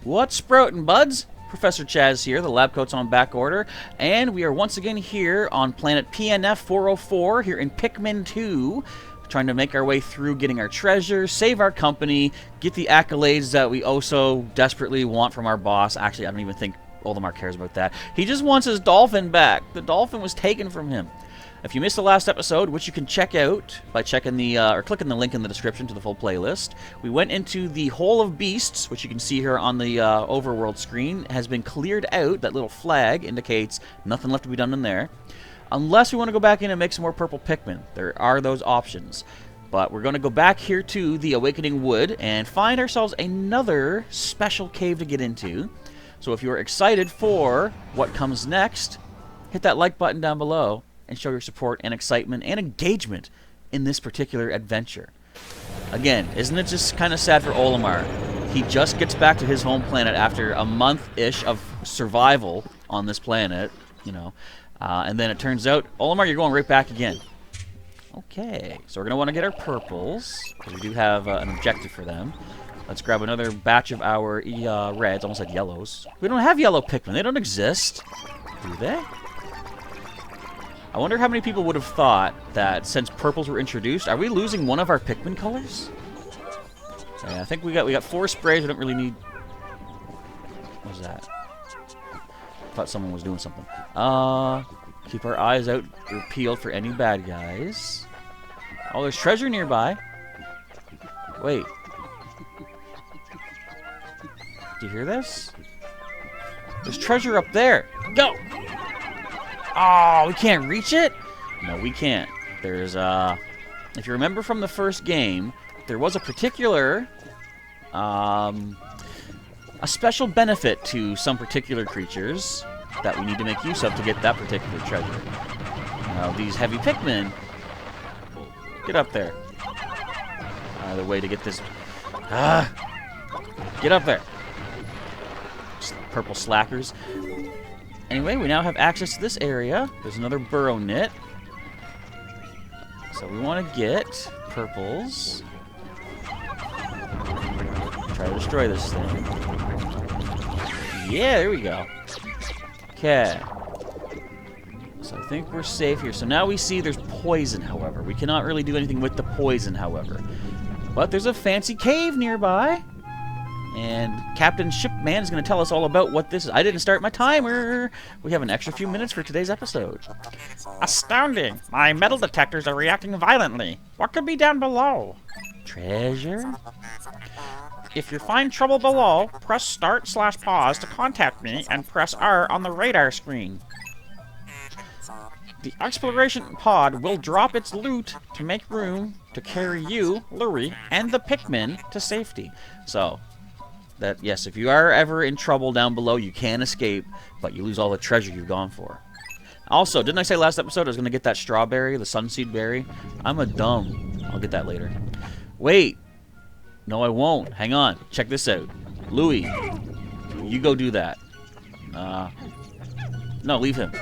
What's sproutin', buds? Professor Chaz here, the lab coat's on back order, and we are once again here on planet PNF 404 here in Pikmin 2, trying to make our way through getting our treasure, save our company, get the accolades that we oh so desperately want from our boss. Actually, I don't even think Olimar cares about that. He just wants his dolphin back. The dolphin was taken from him. If you missed the last episode, which you can check out by checking the or clicking the link in the description to the full playlist, we went into the Hole of Beasts, which you can see here on the overworld screen, has been cleared out. That little flag indicates nothing left to be done in there. Unless we want to go back in and make some more purple Pikmin. There are those options. But we're going to go back here to the Awakening Wood and find ourselves another special cave to get into. So if you're excited for what comes next, hit that like button down below and show your support and excitement and engagement in this particular adventure. Again, isn't it just kind of sad for Olimar? He just gets back to his home planet after a month-ish of survival on this planet, you know, and then it turns out, Olimar, you're going right back again. Okay, so we're going to want to get our purples, because we do have an objective for them. Let's grab another batch of our reds, almost like yellows. We don't have yellow Pikmin, they don't exist, do they? I wonder how many people would have thought that since purples were introduced, are we losing one of our Pikmin colors? Yeah, I think we got 4 sprays. We don't really need. What was that? I thought someone was doing something. Keep our eyes out or peeled for any bad guys. Oh, there's treasure nearby. Wait. Do you hear this? There's treasure up there. Go! Oh, we can't reach it? No, we can't. There's, if you remember from the first game, there was a particular, a special benefit to some particular creatures that we need to make use of to get that particular treasure. Now, these heavy Pikmin, get up there. The way to get this, get up there. Purple slackers. Anyway, we now have access to this area. There's another Burrow knit. So we want to get purples. Try to destroy this thing. Yeah, there we go. Okay. So I think we're safe here. So now we see there's poison, however. We cannot really do anything with the poison, however. But there's a fancy cave nearby. And Captain Shipman is going to tell us all about what this is. I didn't start my timer. We have an extra few minutes for today's episode. Astounding! My metal detectors are reacting violently. What could be down below? Treasure? If you find trouble below, press start/pause to contact me and press R on the radar screen. The exploration pod will drop its loot to make room to carry you, Louie, and the Pikmin to safety. So, that, yes, if you are ever in trouble down below, you can escape, but you lose all the treasure you've gone for. Also, didn't I say last episode I was going to get that strawberry, the sunseed berry? I'm a dumb. I'll get that later. Wait. No, I won't. Hang on. Check this out. Louie, you go do that. No, leave him.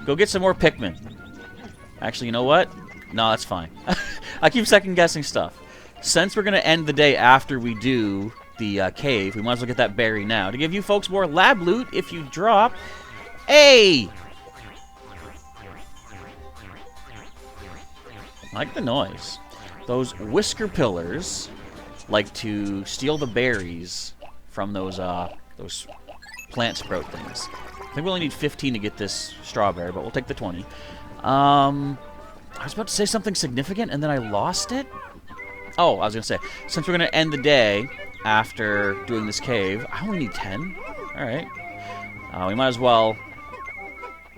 Go get some more Pikmin. Actually, you know what? No, that's fine. I keep second-guessing stuff. Since we're going to end the day after we do the cave, we might as well get that berry now to give you folks more lab loot if you drop I like the noise. Those whisker pillars like to steal the berries from those plant sprout things. I think we only need 15 to get this strawberry, but we'll take the 20. I was about to say something significant and then I lost it. Oh, I was gonna say, since we're gonna end the day after doing this cave, I only need 10. Alright. We might as well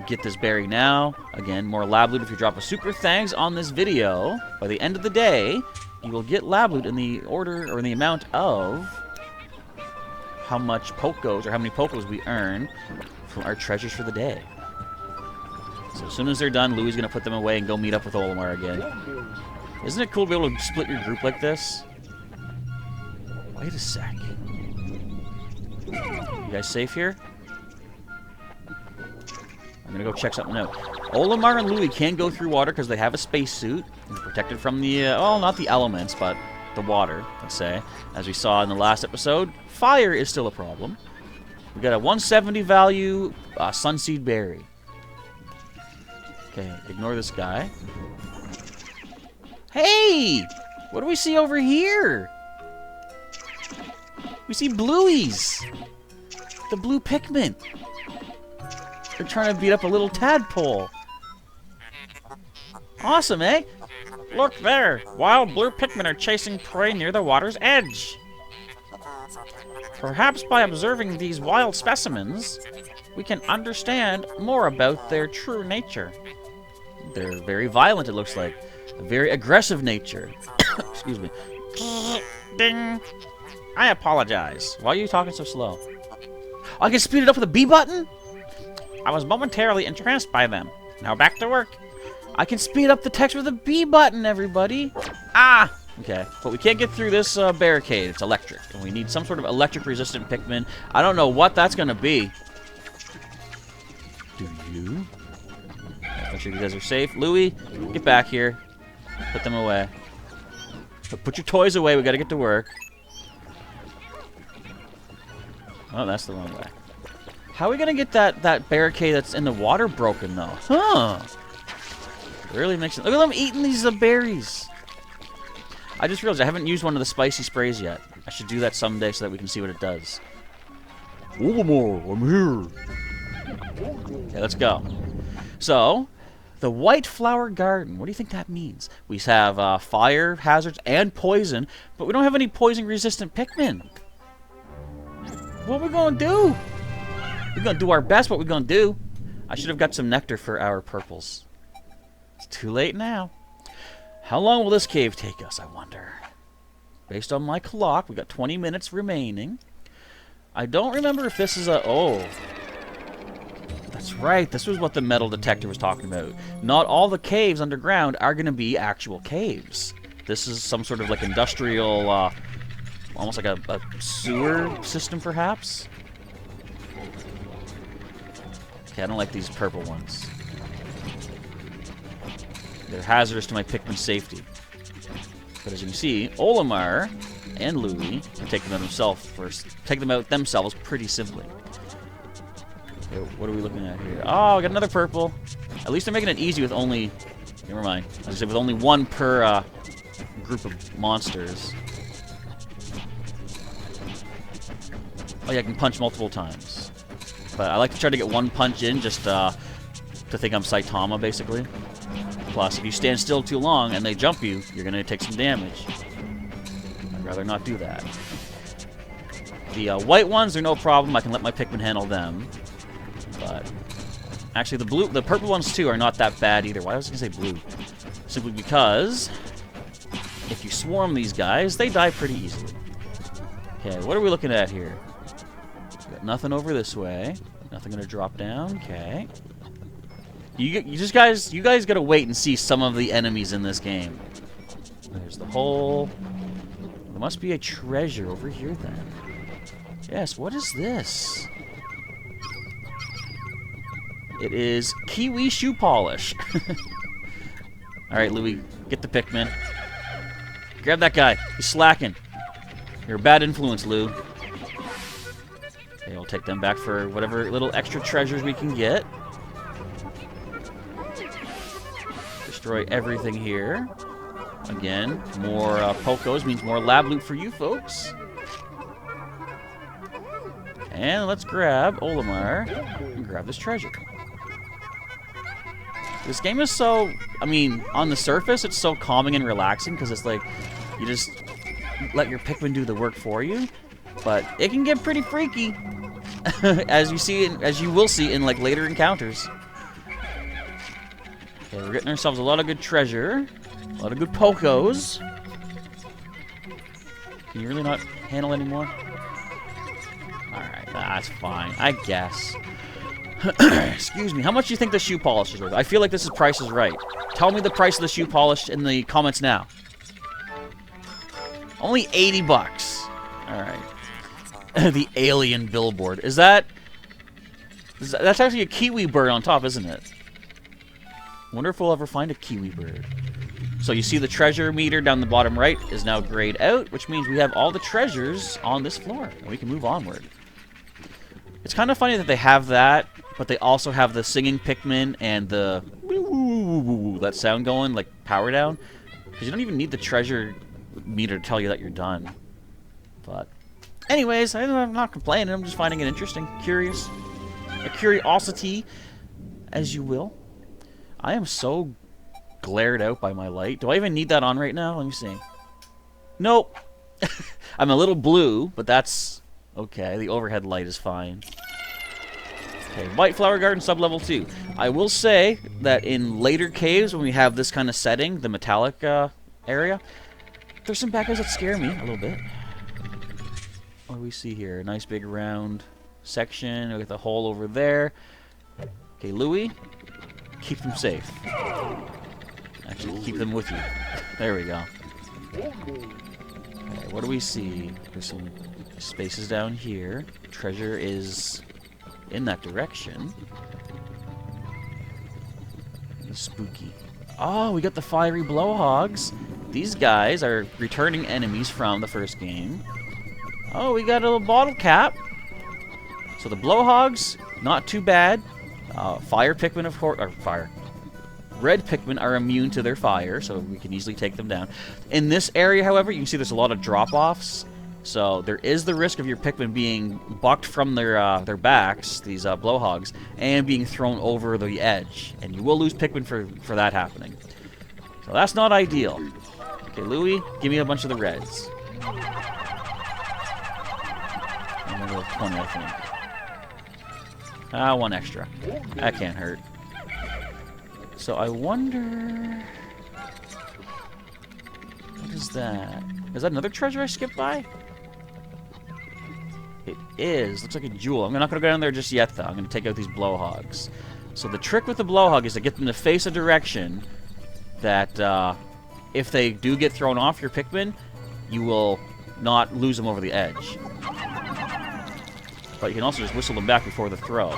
get this berry now. Again, more lab loot if you drop a super thanks on this video. By the end of the day, you will get lab loot in the order, or in the amount of how much Pokos, or how many Pokos we earn from our treasures for the day. So as soon as they're done, Louie's gonna put them away and go meet up with Olimar again. Isn't it cool to be able to split your group like this? Wait a sec. You guys safe here? I'm gonna go check something out. Olimar and Louie can go through water because they have a spacesuit. They're protected from the, well, not the elements, but the water, let's say. As we saw in the last episode, fire is still a problem. We got a 170 value sunseed berry. Okay, ignore this guy. Hey! What do we see over here? We see blueies. The blue Pikmin. They're trying to beat up a little tadpole. Awesome, eh? Look there! Wild blue Pikmin are chasing prey near the water's edge. Perhaps by observing these wild specimens, we can understand more about their true nature. They're very violent, it looks like. A very aggressive nature. Excuse me. Ding! I apologize. Why are you talking so slow? I can speed it up with a B button? I was momentarily entranced by them. Now back to work. I can speed up the text with a B button, everybody. Ah! Okay, but we can't get through this barricade. It's electric, and we need some sort of electric-resistant Pikmin. I don't know what that's going to be. Do you? Make sure you guys are safe. Louie, get back here. Put them away. Put your toys away. We got to get to work. Oh, that's the wrong way. How are we going to get that barricade that's in the water broken, though? Huh. Really makes it... Look at them eating these berries. I just realized I haven't used one of the spicy sprays yet. I should do that someday so that we can see what it does. Olimar, I'm here. Okay, let's go. So, the White Flower Garden. What do you think that means? We have fire, hazards, and poison, but we don't have any poison-resistant Pikmin. What are we going to do? We're going to do our best, what we're going to do. I should have got some nectar for our purples. It's too late now. How long will this cave take us, I wonder? Based on my clock, we got 20 minutes remaining. I don't remember if this is a... Oh. That's right. This was what the metal detector was talking about. Not all the caves underground are going to be actual caves. This is some sort of like industrial... almost like a sewer system, perhaps? Okay, I don't like these purple ones. They're hazardous to my Pikmin safety. But as you can see, Olimar and Louie can take them out themselves pretty simply. So what are we looking at here? Oh, I got another purple. At least they're making it easy with only... Never mind. As I said, with only one per group of monsters. Oh yeah, I can punch multiple times. But I like to try to get one punch in just to think I'm Saitama, basically. Plus, if you stand still too long and they jump you, you're going to take some damage. I'd rather not do that. The white ones are no problem. I can let my Pikmin handle them. But actually, the purple ones too are not that bad either. Why was I going to say blue? Simply because if you swarm these guys, they die pretty easily. Okay, what are we looking at here? We got nothing over this way. Nothing going to drop down. Okay. You guys gotta wait and see some of the enemies in this game. There's the hole. There must be a treasure over here then. Yes, what is this? It is kiwi shoe polish. Alright, Louie, get the Pikmin. Grab that guy. He's slacking. You're a bad influence, Lou. Okay, we'll take them back for whatever little extra treasures we can get. Destroy everything here. Again, more Pokos means more lab loot for you folks. And let's grab Olimar and grab this treasure. This game is so, I mean, on the surface, it's so calming and relaxing because it's like you just let your Pikmin do the work for you. But it can get pretty freaky, as you will see in like later encounters. Okay, we're getting ourselves a lot of good treasure. A lot of good Pokos. Can you really not handle anymore? Alright, that's fine. I guess. Excuse me. How much do you think the shoe polish is worth? I feel like this price is right. Tell me the price of the shoe polish in the comments now. Only 80 bucks. Alright. The alien billboard. That's actually a kiwi bird on top, isn't it? Wonder if we'll ever find a kiwi bird. So you see the treasure meter down the bottom right is now grayed out, which means we have all the treasures on this floor, and we can move onward. It's kind of funny that they have that, but they also have the singing Pikmin and the that sound going, like power down, because you don't even need the treasure meter to tell you that you're done. But anyways, I'm not complaining. I'm just finding it interesting, curious, a curiosity, as you will. I am so glared out by my light. Do I even need that on right now? Let me see. Nope. I'm a little blue, but that's okay. The overhead light is fine. Okay, White Flower Garden, sub-level 2. I will say that in later caves, when we have this kind of setting, the metallic area, there's some bad guys that scare me a little bit. What do we see here? A nice big round section with a hole over there. Okay, Louie, keep them safe. Actually, keep them with you. There we go. Okay, what do we see? There's some spaces down here. Treasure is in that direction. Spooky. Oh, we got the fiery blowhogs. These guys are returning enemies from the first game. Oh, we got a little bottle cap. So the blowhogs, not too bad. Fire Pikmin, of course, or fire. Red Pikmin are immune to their fire, so we can easily take them down. In this area, however, you can see there's a lot of drop-offs. So there is the risk of your Pikmin being bucked from their backs, these blowhogs, and being thrown over the edge. And you will lose Pikmin for that happening. So that's not ideal. Okay, Louie, give me a bunch of the reds. Another 20, I think. One extra. That can't hurt. So I wonder... What is that? Is that another treasure I skipped by? It is. Looks like a jewel. I'm not going to go down there just yet, though. I'm going to take out these blowhogs. So the trick with the blowhog is to get them to face a direction that if they do get thrown off your Pikmin, you will not lose them over the edge. But you can also just whistle them back before the throw.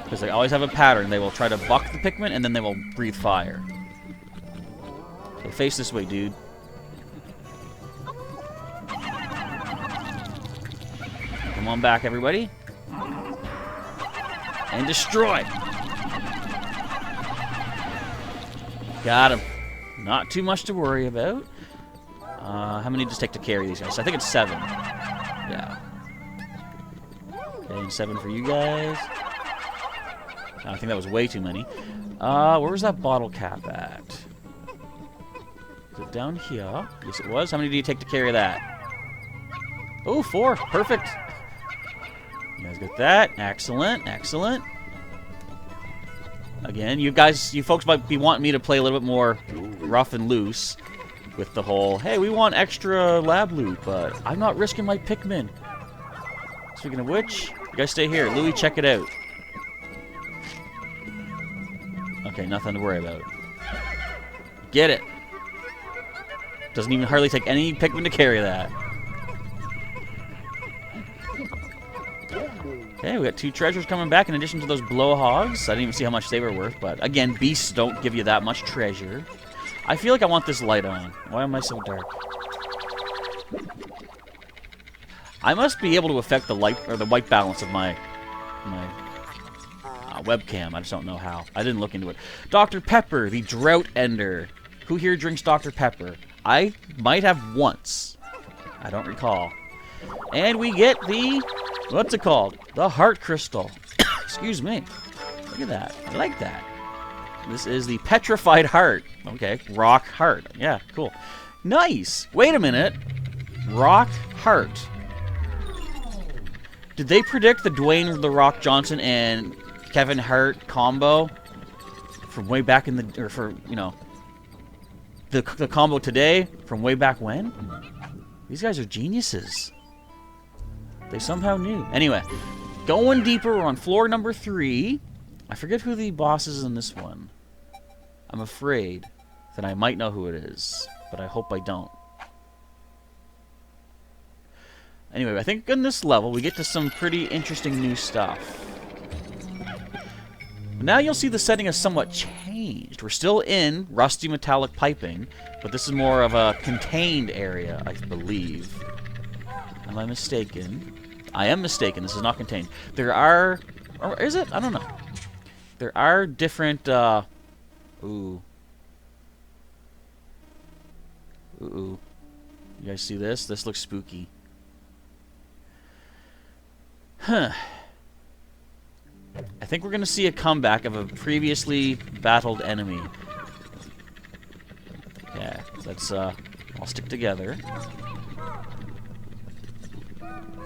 Because they always have a pattern. They will try to buck the Pikmin, and then they will breathe fire. Okay, face this way, dude. Come on back, everybody. And destroy! Got him. Not too much to worry about. How many does it take to carry these guys? I think it's 7. Yeah. Okay, and 7 for you guys. I think that was way too many. Where was that bottle cap at? Is it down here? Yes, it was. How many do you take to carry that? Oh, 4. Perfect. You guys got that. Excellent. Excellent. Again, you folks might be wanting me to play a little bit more rough and loose with the whole, hey, we want extra lab loot, but I'm not risking my Pikmin. Speaking of which, you guys stay here. Louie, check it out. Okay, nothing to worry about. Get it. Doesn't even hardly take any Pikmin to carry that. Okay, we got 2 treasures coming back in addition to those blowhogs. I didn't even see how much they were worth, but again, beasts don't give you that much treasure. I feel like I want this light on. Why am I so dark? I must be able to affect the light or the white balance of my webcam. I just don't know how. I didn't look into it. Dr. Pepper, the drought ender. Who here drinks Dr. Pepper? I might have once. I don't recall. And we get the, what's it called? The heart crystal. Excuse me. Look at that. I like that. This is the petrified heart. Okay, rock heart. Yeah, cool. Nice. Wait a minute. Rock heart. Did they predict the Dwayne "The Rock" Johnson and Kevin Hart combo from way back in the, or for, you know, the combo today from way back when? These guys are geniuses. They somehow knew. Anyway, going deeper, we're on floor number 3. I forget who the boss is in this one. I'm afraid that I might know who it is, but I hope I don't. Anyway, I think in this level we get to some pretty interesting new stuff. Now you'll see the setting has somewhat changed. We're still in rusty metallic piping, but this is more of a contained area, I believe. Am I mistaken? I am mistaken. This is not contained. There are... Or is it? I don't know. There are different... Ooh. Ooh. You guys see this? This looks spooky. Huh. I think we're going to see a comeback of a previously battled enemy. Yeah, let's all stick together.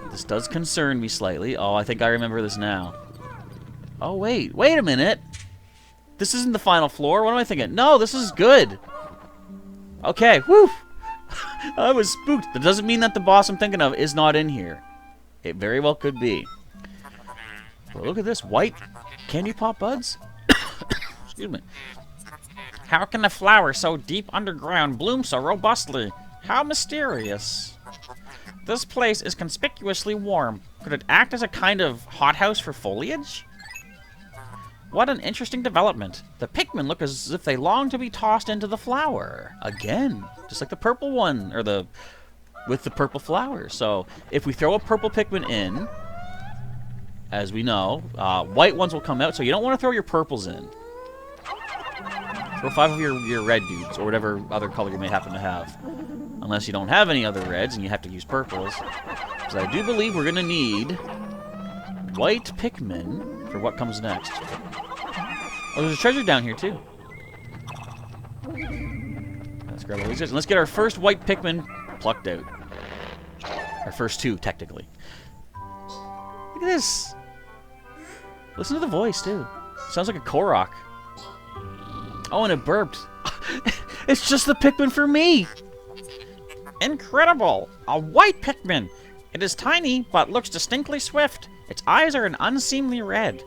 This does concern me slightly. Oh, I think I remember this now. Oh, wait a minute. This isn't the final floor. What am I thinking? No, this is good. Okay, whew. I was spooked. That doesn't mean that the boss I'm thinking of is not in here. It very well could be. Well, look at this. White candy pop buds? Excuse me. How can a flower so deep underground bloom so robustly? How mysterious. This place is conspicuously warm. Could it act as a kind of hothouse for foliage? What an interesting development. The Pikmin look as if they long to be tossed into the flower. Again. Just like the purple one, or the... with the purple flower. So, if we throw a purple Pikmin in, as we know, white ones will come out, so you don't want to throw your purples in. Throw 5 of your red dudes, or whatever other color you may happen to have. Unless you don't have any other reds and you have to use purples. So I do believe we're going to need white Pikmin for what comes next. Oh, there's a treasure down here, too. Let's grab all these guys. And let's get our first white Pikmin plucked out. Our first 2, technically. Look at this. Listen to the voice, too. Sounds like a Korok. Oh, and it burped. It's just the Pikmin for me. Incredible! A white Pikmin! It is tiny, but looks distinctly swift. Its eyes are an unseemly red.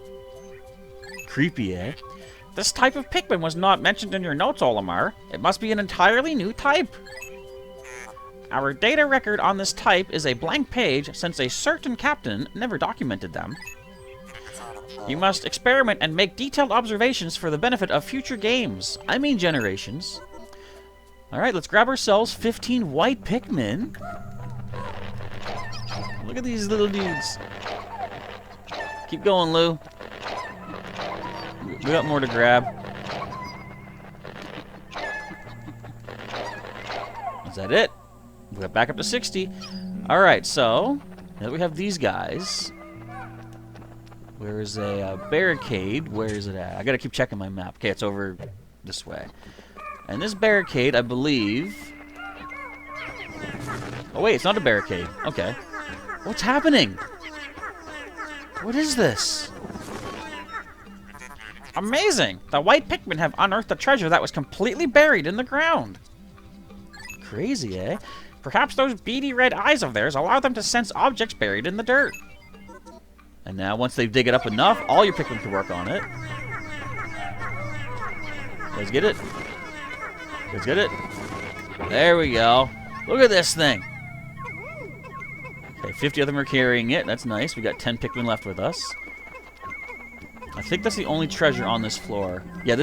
Creepy, eh? This type of Pikmin was not mentioned in your notes, Olimar. It must be an entirely new type. Our data record on this type is a blank page since a certain captain never documented them. You must experiment and make detailed observations for the benefit of future games. I mean generations. Alright, let's grab ourselves 15 white Pikmin. Look at these little dudes. Keep going, Lou. We got more to grab. Is that it? We got back up to 60. Alright, so now that we have these guys, where's a barricade? Where is it at? I gotta keep checking my map. Okay, it's over this way. And this barricade, I believe... Oh, wait, it's not a barricade. Okay. What's happening? What is this? Amazing! The white Pikmin have unearthed a treasure that was completely buried in the ground. Crazy, eh? Perhaps those beady red eyes of theirs allow them to sense objects buried in the dirt. And now, once they dig it up enough, all your Pikmin can work on it. Let's get it. Let's get it. There we go. Look at this thing. Okay, 50 of them are carrying it. That's nice. We got 10 Pikmin left with us. I think that's the only treasure on this floor. Yeah,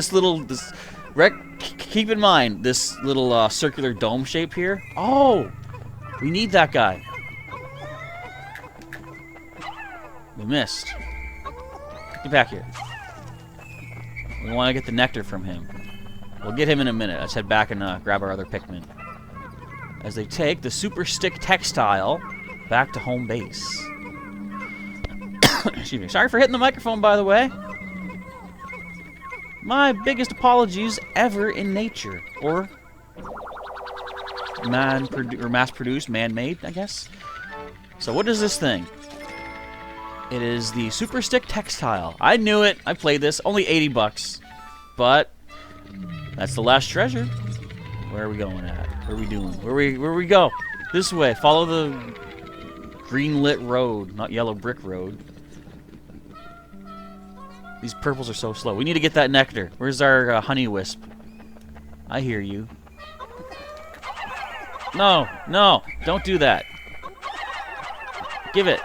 keep in mind, this little circular dome shape here. Oh! We need that guy. We missed. Get back here. We want to get the nectar from him. We'll get him in a minute. Let's head back and grab our other Pikmin. As they take the Super Stick Textile back to home base. Excuse me. Sorry for hitting the microphone, by the way. My biggest apologies ever in nature. Or mass-produced, man-made, I guess. So what is this thing? It is the Super Stick Textile. I knew it. I played this. Only 80 bucks. But that's the last treasure. Where are we going at? Where are we doing? Where we go? This way. Follow the green lit road, not yellow brick road. These purples are so slow. We need to get that nectar. Where's our honey wisp? I hear you. No, no, don't do that. Give it.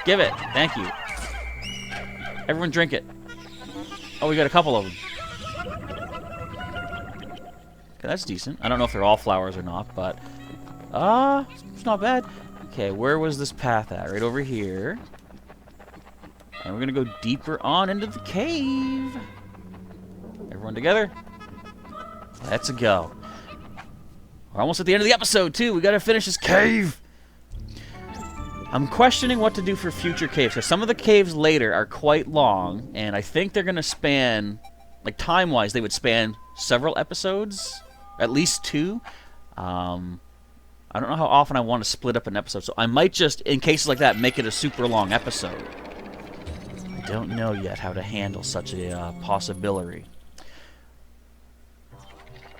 Give it. Thank you. Everyone drink it. Oh, we got a couple of them. Okay, that's decent. I don't know if they're all flowers or not, but... it's not bad. Okay, where was this path at? Right over here. And we're gonna go deeper on into the cave. Everyone together. Let's go. We're almost at the end of the episode, too. We gotta finish this cave. I'm questioning what to do for future caves, because some of the caves later are quite long, and I think they're gonna span, like time-wise, they would span several episodes, at least 2. I don't know how often I want to split up an episode, so I might just, in cases like that, make it a super long episode. I don't know yet how to handle such a possibility.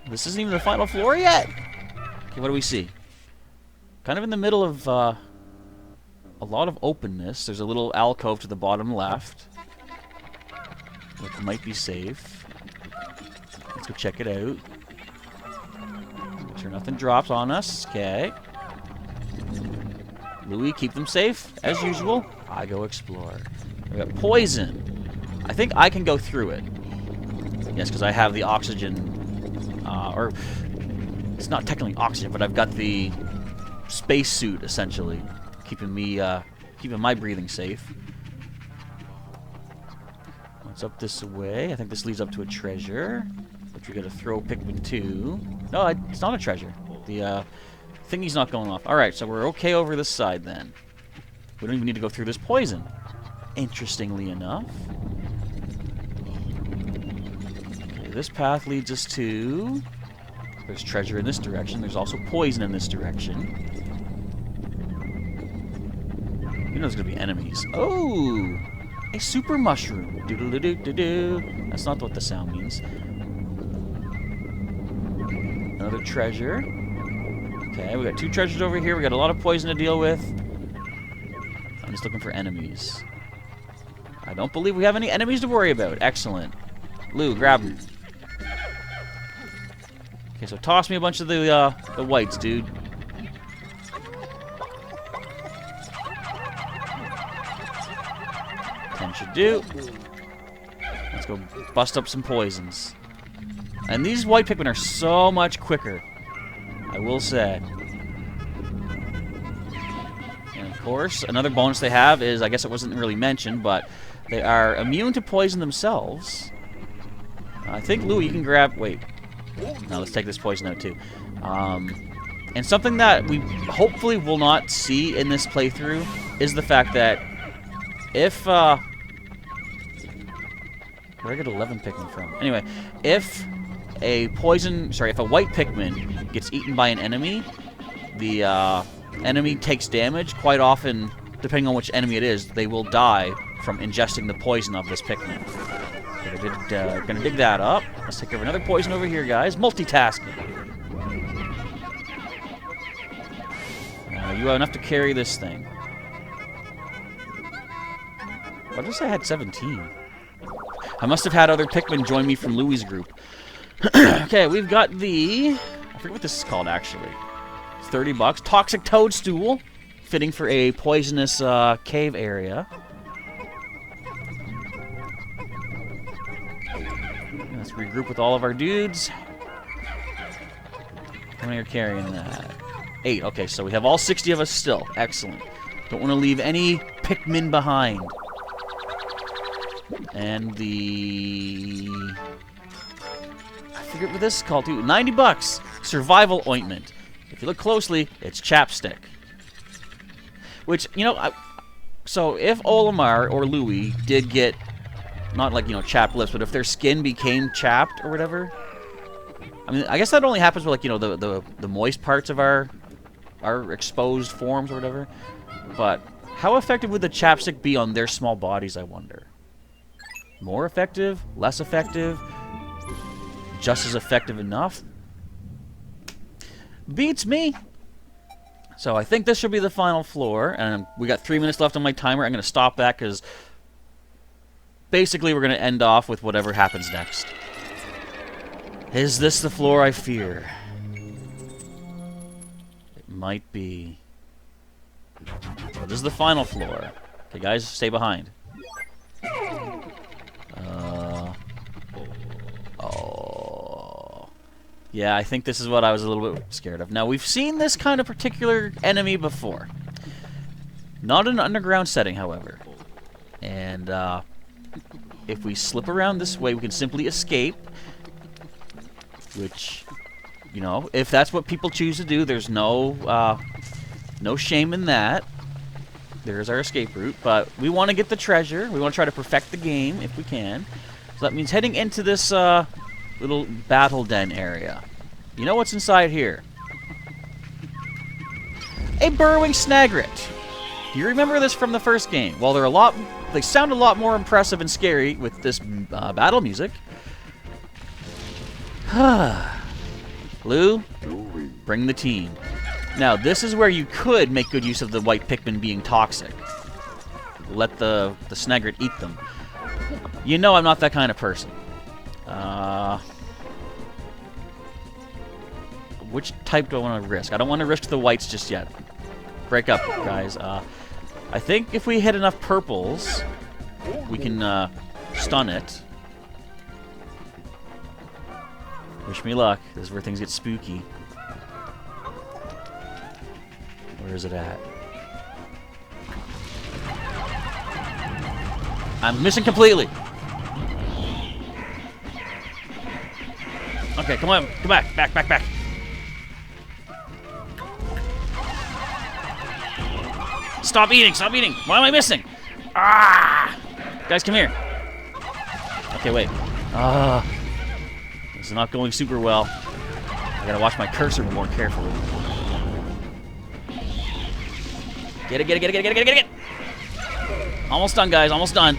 This isn't even the final floor yet. Okay, what do we see? Kind of in the middle of a lot of openness. There's a little alcove to the bottom left, which might be safe. Let's go check it out. Make sure nothing drops on us. Okay. Louie, keep them safe, as usual. I go explore. We got poison. I think I can go through it. Yes, because I have the oxygen, or it's not technically oxygen, but I've got the space suit essentially, keeping me, keeping my breathing safe. What's up this way? I think this leads up to a treasure, which we gotta throw Pikmin to. No, it's not a treasure. The thingy's not going off. All right, so we're okay over this side then. We don't even need to go through this poison. Interestingly enough. Okay, this path leads us to... There's treasure in this direction. There's also poison in this direction. You know there's gonna be enemies. Oh! A super mushroom. Doodle-doo-doo-doo-doo. That's not what the sound means. Another treasure. Okay, we got 2 treasures over here. We got a lot of poison to deal with. I'm just looking for enemies. I don't believe we have any enemies to worry about. Excellent. Lou, grab them. Okay, so toss me a bunch of the whites, dude. Should do. Let's go bust up some poisons. And these white Pikmin are so much quicker, I will say. And of course, another bonus they have is, I guess it wasn't really mentioned, but they are immune to poison themselves. I think, Louie, you can grab... Wait. No, let's take this poison out, too. And something that we hopefully will not see in this playthrough is the fact that if... Where did I get 11 Pikmin from? Anyway, if a white Pikmin gets eaten by an enemy, the enemy takes damage. Quite often, depending on which enemy it is, they will die from ingesting the poison of this Pikmin. Gonna dig that up. Let's take care of another poison over here, guys. Multitasking. You have enough to carry this thing. What did I say I had 17? I must have had other Pikmin join me from Louie's group. Okay, we've got the... I forget what this is called, actually. It's $30. Toxic Toadstool. Fitting for a poisonous cave area. Let's regroup with all of our dudes. How many are carrying that? 8. Okay, so we have all 60 of us still. Excellent. Don't want to leave any Pikmin behind. And the... I forget what this is called, too. $90. Survival Ointment. If you look closely, it's chapstick. Which, you know, so if Olimar or Louie did get, not like, you know, chapped lips, but if their skin became chapped or whatever, I mean, I guess that only happens with, like, you know, the moist parts of our exposed forms or whatever. But how effective would the chapstick be on their small bodies, I wonder? More effective? Less effective? Just as effective enough? Beats me! So I think this should be the final floor, and we got 3 minutes left on my timer. I'm going to stop that because basically we're going to end off with whatever happens next. Is this the floor I fear? It might be. Well, this is the final floor. Okay, guys, stay behind. Yeah, I think this is what I was a little bit scared of. Now, we've seen this kind of particular enemy before. Not in an underground setting, however. And, if we slip around this way, we can simply escape. Which, you know, if that's what people choose to do, there's no shame in that. There's our escape route. But we want to get the treasure. We want to try to perfect the game if we can. So that means heading into this, little battle den area. You know what's inside here? A burrowing Snagret. Do you remember this from the first game? Well, they sound a lot more impressive and scary with this battle music. Lou, bring the team. Now, this is where you could make good use of the white Pikmin being toxic. Let the Snagret eat them. You know I'm not that kind of person. Which type do I want to risk? I don't want to risk the whites just yet. Break up, guys. I think if we hit enough purples, we can stun it. Wish me luck. This is where things get spooky. Where is it at? I'm missing completely. Okay, come on. Come back. Back. Stop eating. Why am I missing? Ah! Guys, come here. Okay, wait. This is not going super well. I gotta watch my cursor more carefully. Get it. Almost done, guys. Almost done.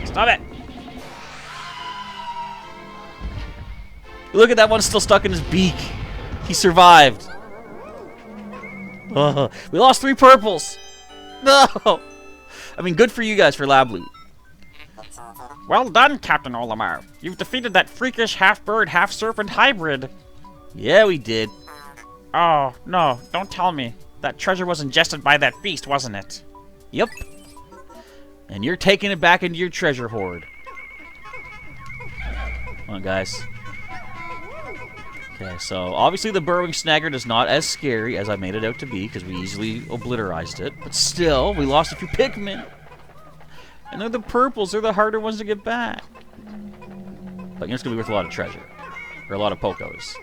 Stop it. Look at that one still stuck in his beak. He survived. We lost 3 purples. No. I mean, good for you guys for lab loot. Well done, Captain Olimar. You've defeated that freakish half-bird, half-serpent hybrid. Yeah, we did. Oh, no, don't tell me. That treasure was ingested by that beast, wasn't it? Yep. And you're taking it back into your treasure hoard. Come on, guys. Okay, so obviously the burrowing Snagret is not as scary as I made it out to be because we easily obliterized it. But still, we lost a few Pikmin. And they're the purples. They're the harder ones to get back. But you know it's going to be worth a lot of treasure. Or a lot of Pokos.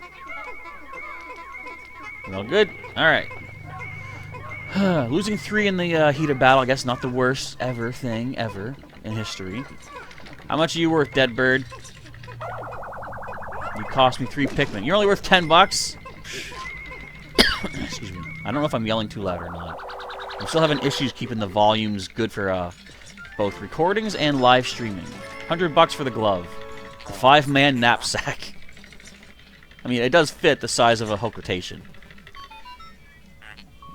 Well, good. Alright. Losing 3 in the heat of battle, I guess not the worst thing ever in history. How much are you worth, dead bird? You cost me 3 Pikmin. You're only worth 10 bucks? Excuse me. I don't know if I'm yelling too loud or not. I'm still having issues keeping the volumes good for both recordings and live streaming. 100 bucks for the glove. A 5-man knapsack. I mean, it does fit the size of a Hocotatian.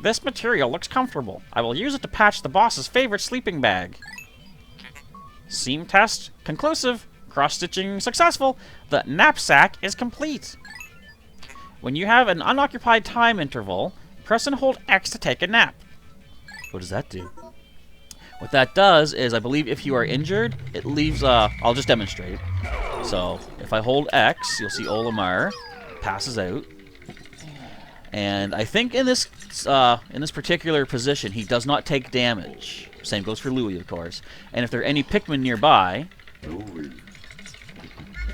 This material looks comfortable. I will use it to patch the boss's favorite sleeping bag. Seam test conclusive. Cross-stitching successful. The knapsack is complete. When you have an unoccupied time interval, press and hold X to take a nap. What does that do? What that does is, I believe if you are injured, it leaves, I'll just demonstrate. So, if I hold X, you'll see Olimar passes out. And I think in this particular position, he does not take damage. Same goes for Louie, of course. And if there are any Pikmin nearby,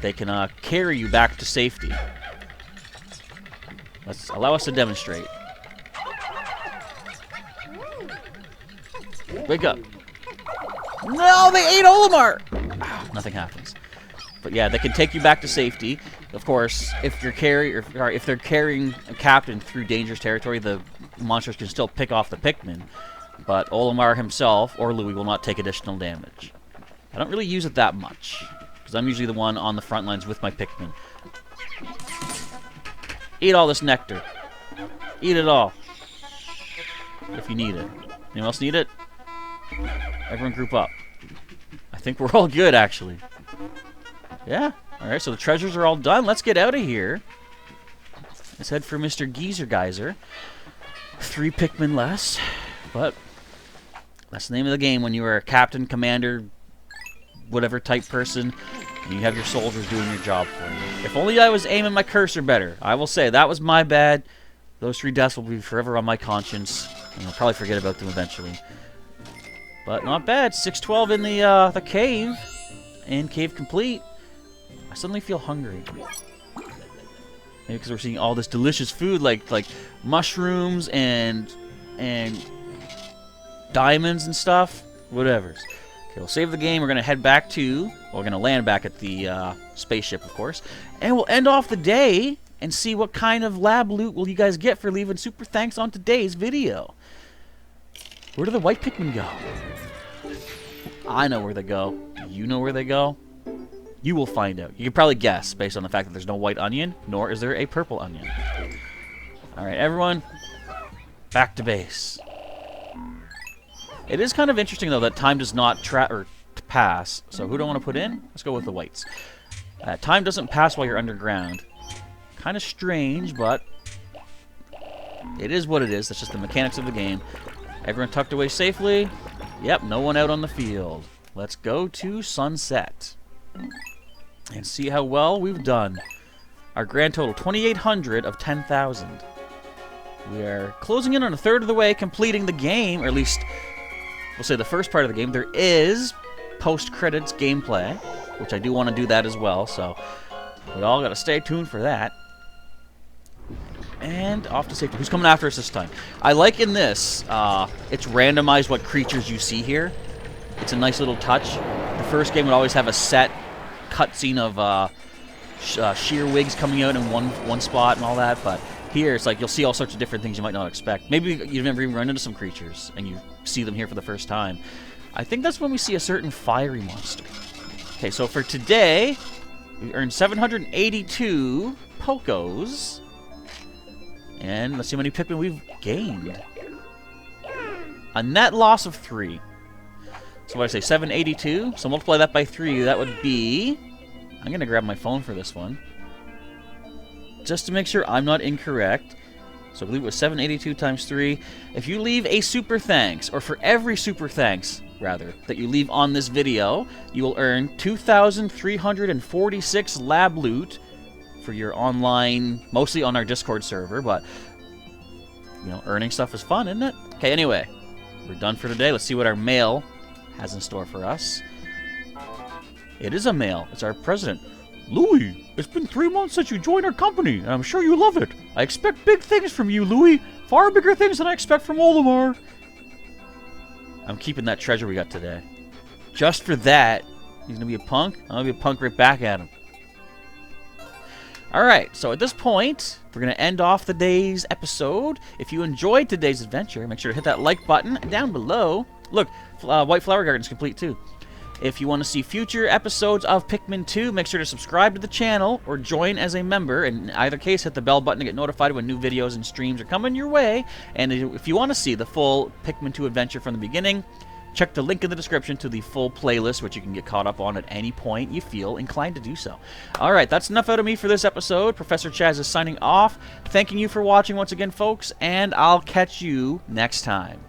they can carry you back to safety. Allow us to demonstrate. Wake up. No, they ate Olimar! Ah, nothing happens. But yeah, they can take you back to safety. Of course, if they're carrying a captain through dangerous territory, the monsters can still pick off the Pikmin. But Olimar himself or Louie will not take additional damage. I don't really use it that much, because I'm usually the one on the front lines with my Pikmin. Eat all this nectar. Eat it all. If you need it. Anyone else need it? Everyone group up. I think we're all good, actually. Yeah. Alright, so the treasures are all done. Let's get out of here. Let's head for Mr. Geezer Geyser. 3 Pikmin less. But that's the name of the game when you are a captain, commander, whatever type person, and you have your soldiers doing your job for you. If only I was aiming my cursor better. I will say, that was my bad. Those 3 deaths will be forever on my conscience, and I'll probably forget about them eventually. But not bad. 612 in the cave, and cave complete. I suddenly feel hungry. Maybe because we're seeing all this delicious food, like mushrooms and diamonds and stuff. Whatever. Okay, we'll save the game. We're gonna head back to. Well, we're gonna land back at the spaceship, of course, and we'll end off the day and see what kind of lab loot will you guys get for leaving super thanks on today's video. Where do the white Pikmin go? I know where they go. You know where they go? You will find out. You can probably guess based on the fact that there's no white onion, nor is there a purple onion. Alright, everyone. Back to base. It is kind of interesting, though, that time does not pass. So who do I want to put in? Let's go with the whites. Time doesn't pass while you're underground. Kind of strange, but it is what it is. That's just the mechanics of the game. Everyone tucked away safely. Yep, no one out on the field. Let's go to sunset and see how well we've done. Our grand total, 2,800 of 10,000. We are closing in on a third of the way, completing the game, or at least we'll say the first part of the game. There is post-credits gameplay, which I do want to do that as well, so we all got to stay tuned for that. And off to safety. Who's coming after us this time? I like in this, it's randomized what creatures you see here. It's a nice little touch. The first game would always have a set cutscene of sheer wigs coming out in one spot and all that, but here it's like you'll see all sorts of different things you might not expect. Maybe you've never even run into some creatures and you see them here for the first time. I think that's when we see a certain fiery monster. Okay, so for today, we earned 782 Pokos. And let's see how many Pikmin we've gained. A net loss of 3. So what did I say, 782? So multiply that by 3, that would be... I'm going to grab my phone for this one. Just to make sure I'm not incorrect. So I believe it was 782 times 3. If you leave a super thanks, or for every super thanks, rather, that you leave on this video, you will earn 2,346 lab loot for your online, mostly on our Discord server, but, you know, earning stuff is fun, isn't it? Okay, anyway, we're done for today. Let's see what our mail has in store for us. It is a mail. It's our president. Louie, it's been 3 months since you joined our company, and I'm sure you love it. I expect big things from you, Louie. Far bigger things than I expect from Olimar. I'm keeping that treasure we got today. Just for that, he's gonna be a punk. I'm gonna be a punk right back at him. Alright, so at this point, we're going to end off the day's episode. If you enjoyed today's adventure, make sure to hit that like button down below. Look, White Flower Garden's complete too. If you want to see future episodes of Pikmin 2, make sure to subscribe to the channel or join as a member. In either case, hit the bell button to get notified when new videos and streams are coming your way. And if you want to see the full Pikmin 2 adventure from the beginning, check the link in the description to the full playlist, which you can get caught up on at any point you feel inclined to do so. Alright, that's enough out of me for this episode. Professor Chaz is signing off. Thanking you for watching once again, folks, and I'll catch you next time.